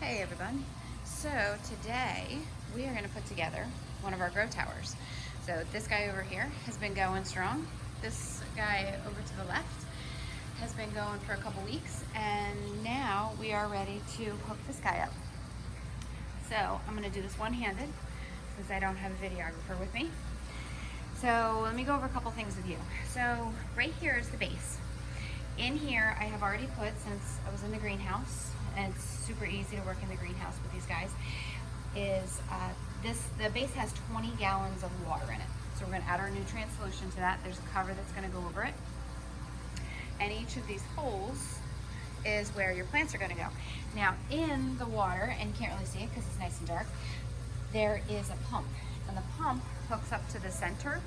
Hey everyone. So today we are going to put together one of our grow towers. So this guy over here has been going strong. This guy over to the left has been going for a couple weeks, and now we are ready to hook this guy up. So I'm going to do this one-handed since I don't have a videographer with me. So let me go over a couple things with you. So right here is the base. In here I have already put, since I was in the greenhouse, and it's super easy to work in the greenhouse with these guys, is the base has 20 gallons of water in it. So we're going to add our nutrient solution to that. There's a cover that's going to go over it. And each of these holes is where your plants are going to go. Now in the water, and you can't really see it because it's nice and dark, there is a pump. And the pump hooks up to the center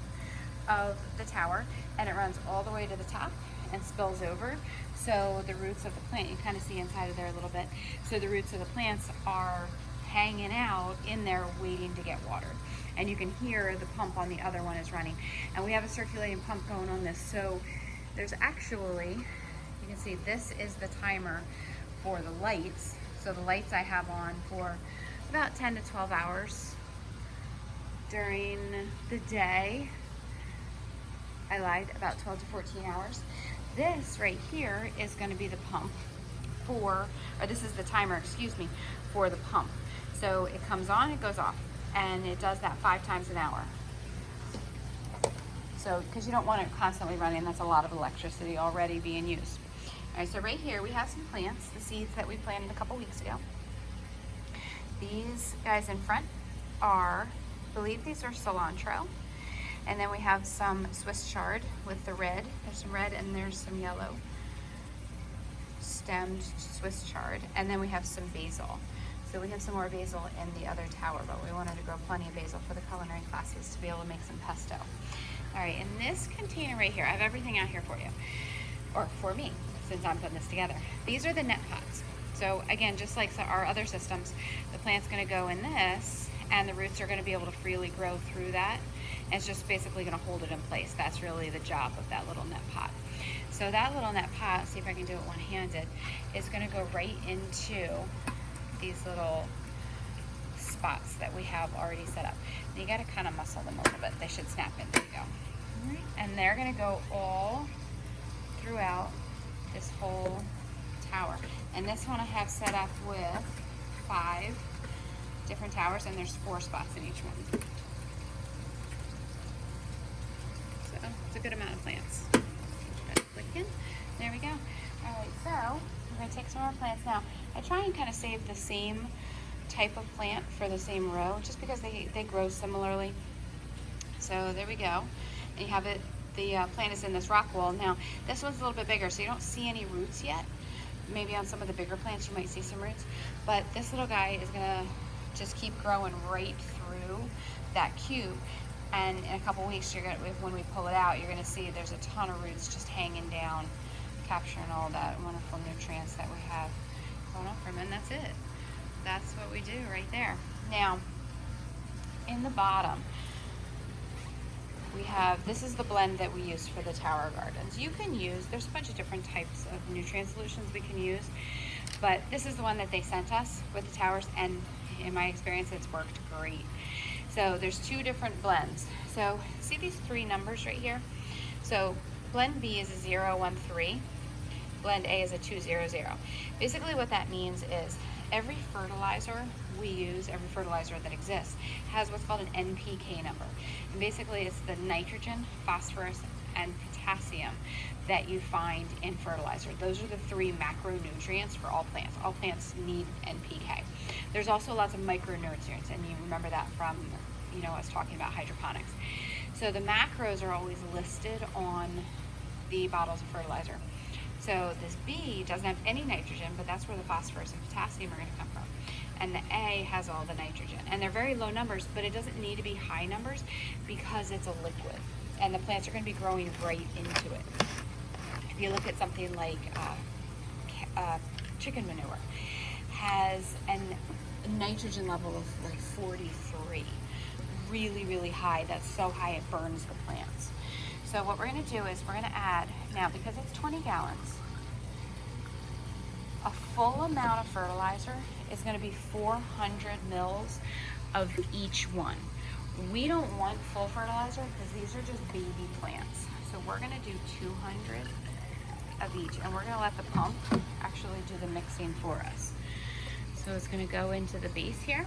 of the tower, and it runs all the way to the top and spills over. So the roots of the plant, you kind of see inside of there a little bit, so the roots of the plants are hanging out in there waiting to get watered. And you can hear the pump on the other one is running. And we have a circulating pump going on this. So there's actually, you can see this is the timer for the lights. So the lights I have on for about 10 to 12 hours during the day. I lied, about 12 to 14 hours. This right here is going to be the pump or this is the timer, excuse me, for the pump. So it comes on, it goes off, and it does that 5 times an hour. So, because you don't want it constantly running, that's a lot of electricity already being used. All right, so right here we have some plants, the seeds that we planted a couple weeks ago. These guys in front are, I believe these are cilantro. And then we have some Swiss chard with the red. There's some red and there's some yellow stemmed Swiss chard. And then we have some basil. So we have some more basil in the other tower, but we wanted to grow plenty of basil for the culinary classes to be able to make some pesto. All right, in this container right here, I have everything out here for you, or for me, since I'm putting this together. These are the net pots. So again, just like our other systems, the plant's gonna go in this, and the roots are gonna be able to freely grow through that. And it's just basically gonna hold it in place. That's really the job of that little net pot. So that little net pot, see if I can do it one-handed, is gonna go right into these little spots that we have already set up. And you gotta kind of muscle them a little bit. They should snap in, there you go. All right. And they're gonna go all throughout this whole tower. And this one I have set up with 5 different towers, and there's 4 spots in each one. So it's a good amount of plants. There we go. All right, so we're gonna take some of our plants now. I try and kind of save the same type of plant for the same row, just because they grow similarly. So there we go. And you have it, the plant is in this rock wall. Now, this one's a little bit bigger, so you don't see any roots yet. Maybe on some of the bigger plants you might see some roots, but this little guy is gonna just keep growing right through that cube. And in a couple weeks, you're gonna, when we pull it out, you're gonna see there's a ton of roots just hanging down, capturing all that wonderful nutrients that we have going on from, and that's it. That's what we do right there. Now, in the bottom, we have, this is the blend that we use for the tower gardens. You can use, there's a bunch of different types of nutrient solutions we can use, but this is the one that they sent us with the towers, and in my experience, it's worked great. So there's 2 different blends. So see these 3 numbers right here? So blend B is a 013, blend A is a 200. Basically what that means is every fertilizer we use, every fertilizer that exists, has what's called an NPK number. And basically it's the nitrogen, phosphorus, and potassium that you find in fertilizer. Those are the 3 macronutrients for all plants. All plants need NPK. There's also lots of micronutrients, and you remember that from, you know, us talking about hydroponics. So the macros are always listed on the bottles of fertilizer. So this B doesn't have any nitrogen, but that's where the phosphorus and potassium are going to come from. And the A has all the nitrogen. And they're very low numbers, but it doesn't need to be high numbers because it's a liquid. And the plants are going to be growing right into it. If you look at something like chicken manure, has a nitrogen level of like 43. Really, really high. That's so high it burns the plants. So what we're going to do is we're going to add, now because it's 20 gallons, A full amount of fertilizer is going to be 400 mils of each one. We don't want full fertilizer because these are just baby plants. So we're going to do 200 of each, and we're going to let the pump actually do the mixing for us. So it's going to go into the base here.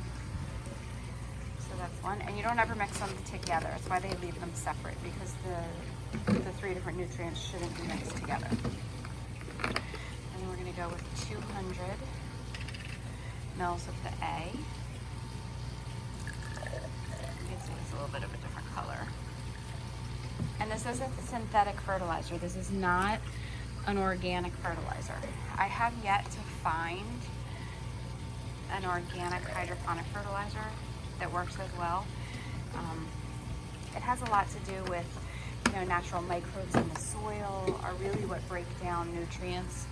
So that's one, and you don't ever mix them together. That's why they leave them separate, because the 3 different nutrients shouldn't be mixed together. And then we're going to go with 200 mils of the A. You can see it's a little bit of a different color. And this isn't synthetic fertilizer. This is not an organic fertilizer. I have yet to find an organic hydroponic fertilizer that works as well. It has a lot to do with, natural microbes in the soil are really what break down nutrients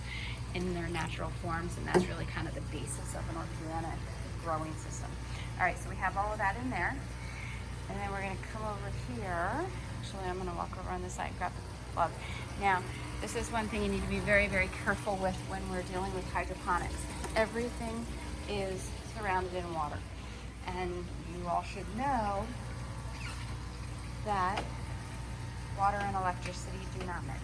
in their natural forms, and that's really kind of the basis of an organic growing system. All right, so we have all of that in there, and then we're going to come over here. Actually, I'm going to walk over on this side and grab the plug. Now, this is one thing you need to be very, very careful with when we're dealing with hydroponics. Everything is surrounded in water, and you all should know that water and electricity do not mix.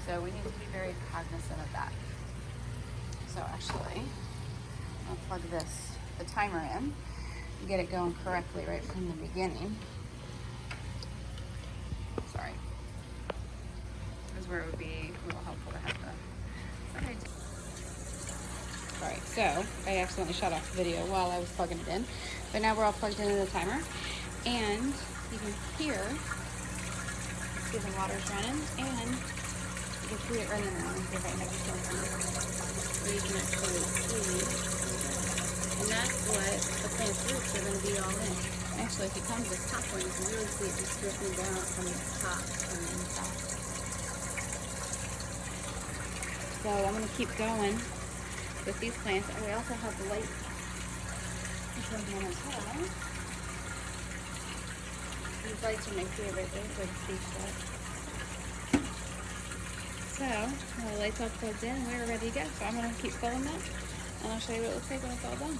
So we need to be very cognizant of that. So actually, I'll plug the timer in and get it going correctly right from the beginning. Sorry. This is where it would be a little helpful to have the... Alright, so I accidentally shut off the video while I was plugging it in. But now we're all plugged into the timer. And you can hear, see the water's running, and you can see it running now. If I have this on, where you can actually see. And that's what the plant's roots are going to be all in. Actually, if you come to this top one, you can really see it just dripping down from the top from the inside. So I'm going to keep going with these plants, and we also have the light on as well. These lights are my favorite. They're good speech lights. So the lights all plugged in, and we're ready to go. So I'm going to keep filling that, and I'll show you what it looks like when it's all done.